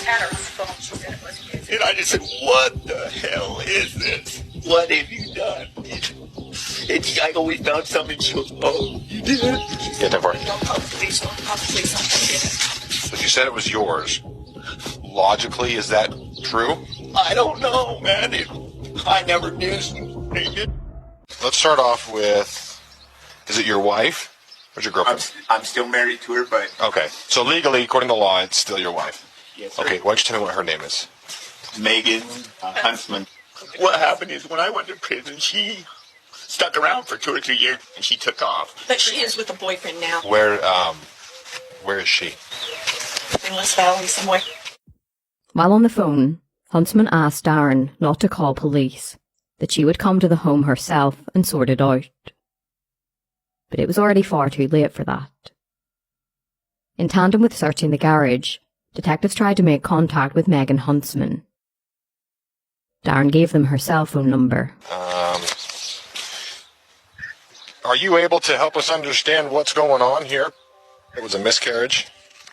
had her on the phone. She said it was music. And I just said, what the hell is this? What have you done? And I always found something. She goes, oh, you did it? Get that for Don't call the police. Don't call the police. Don't get it. But you said it was yours. Logically, is that true? I don't know, man. I never knew. Let's start off with, is it your wife? Or your girlfriend? I'm still married to her, but... Okay. So legally, according to law, it's still your wife? Yes, sir. Okay, why don't you tell me what her name is? Megan Huntsman. What happened is when I went to prison, she stuck around for 2 or 3 years and she took off. But she is with a boyfriend now. Where is she? In West Valley somewhere. While on the phone, Huntsman asked Darren not to call police, that she would come to the home herself and sort it out. But it was already far too late for that. In tandem with searching the garage, detectives tried to make contact with Megan Huntsman. Darren gave them her cell phone number. Are you able to help us understand what's going on here? It was a miscarriage.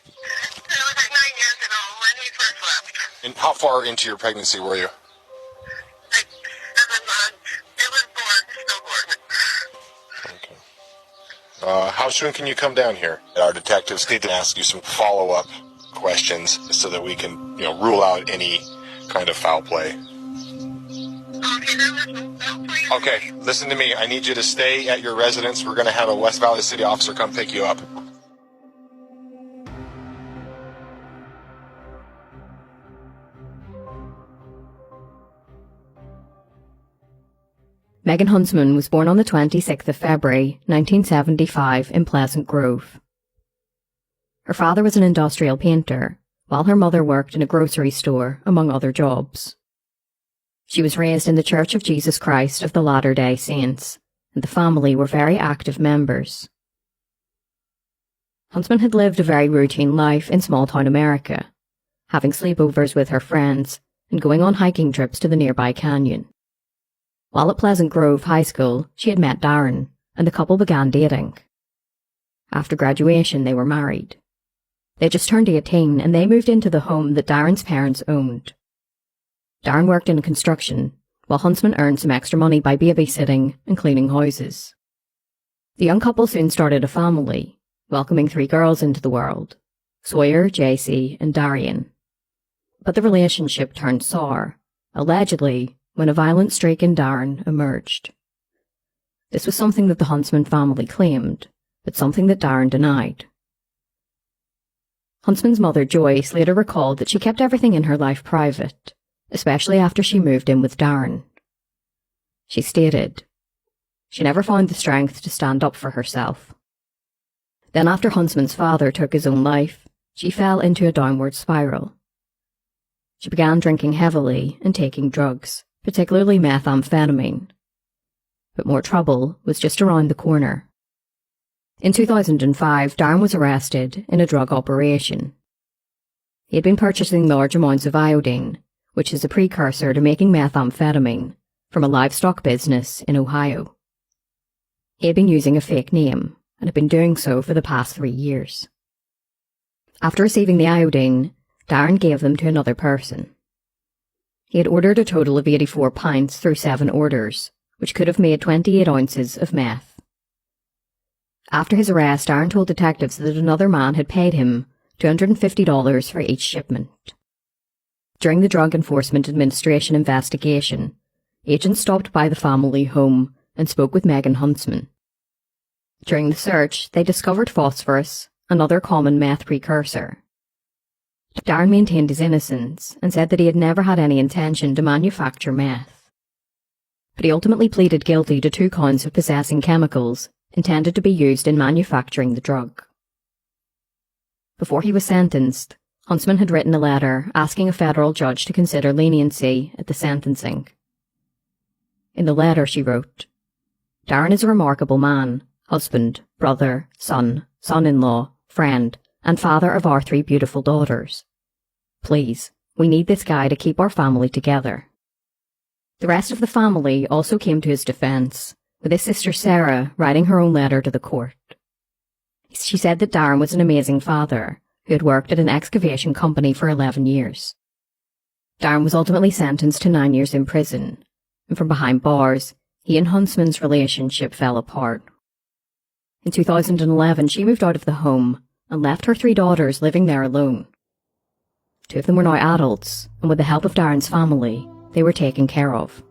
It was like 9 years ago when we first left. And how far into your pregnancy were you? Like 7 months. It was born, stillborn. Okay. How soon can you come down here? Our detectives need to ask you some follow-up questions so that we can, rule out any kind of foul play. Okay, there was no foul play. Okay, listen to me. I need you to stay at your residence. We're going to have a West Valley City officer come pick you up. Megan Huntsman was born on the 26th of February, 1975 in Pleasant Grove. Her father was an industrial painter, while her mother worked in a grocery store, among other jobs. She was raised in the Church of Jesus Christ of the Latter-day Saints, and the family were very active members. Huntsman had lived a very routine life in small-town America, having sleepovers with her friends and going on hiking trips to the nearby canyon. While at Pleasant Grove High School, she had met Darren, and the couple began dating. After graduation, they were married. They just turned 18, and they moved into the home that Darren's parents owned. Darren worked in construction, while Huntsman earned some extra money by babysitting and cleaning houses. The young couple soon started a family, welcoming 3 girls into the world, Sawyer, JC, and Darian. But the relationship turned sour, allegedly, when a violent streak in Darren emerged. This was something that the Huntsman family claimed, but something that Darren denied. Huntsman's mother, Joyce, later recalled that she kept everything in her life private, especially after she moved in with Darren. She stated, she never found the strength to stand up for herself. Then after Huntsman's father took his own life, she fell into a downward spiral. She began drinking heavily and taking drugs, particularly methamphetamine. But more trouble was just around the corner. In 2005, Darren was arrested in a drug operation. He had been purchasing large amounts of iodine, which is a precursor to making methamphetamine, from a livestock business in Ohio. He had been using a fake name, and had been doing so for the past 3 years. After receiving the iodine, Darren gave them to another person. He had ordered a total of 84 pints through 7 orders, which could have made 28 ounces of meth. After his arrest, Darren told detectives that another man had paid him $250 for each shipment. During the Drug Enforcement Administration investigation, agents stopped by the family home and spoke with Megan Huntsman. During the search, they discovered phosphorus, another common meth precursor. Darren maintained his innocence and said that he had never had any intention to manufacture meth. But he ultimately pleaded guilty to 2 counts of possessing chemicals intended to be used in manufacturing the drug. Before he was sentenced, Huntsman had written a letter asking a federal judge to consider leniency at the sentencing. In the letter she wrote, "Darren is a remarkable man, husband, brother, son, son-in-law, friend, and father of our 3 beautiful daughters. Please, we need this guy to keep our family together." The rest of the family also came to his defense, with his sister Sarah writing her own letter to the court. She said that Darren was an amazing father, who had worked at an excavation company for 11 years. Darren was ultimately sentenced to 9 years in prison, and from behind bars, he and Huntsman's relationship fell apart. In 2011, she moved out of the home and left her 3 daughters living there alone. 2 of them were now adults, and with the help of Darren's family, they were taken care of.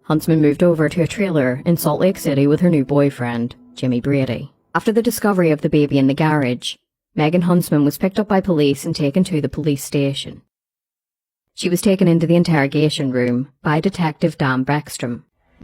Huntsman moved over to a trailer in Salt Lake City with her new boyfriend, Jimmy Brady. After the discovery of the baby in the garage, Megan Huntsman was picked up by police and taken to the police station. She was taken into the interrogation room by Detective Dan Beckstrom.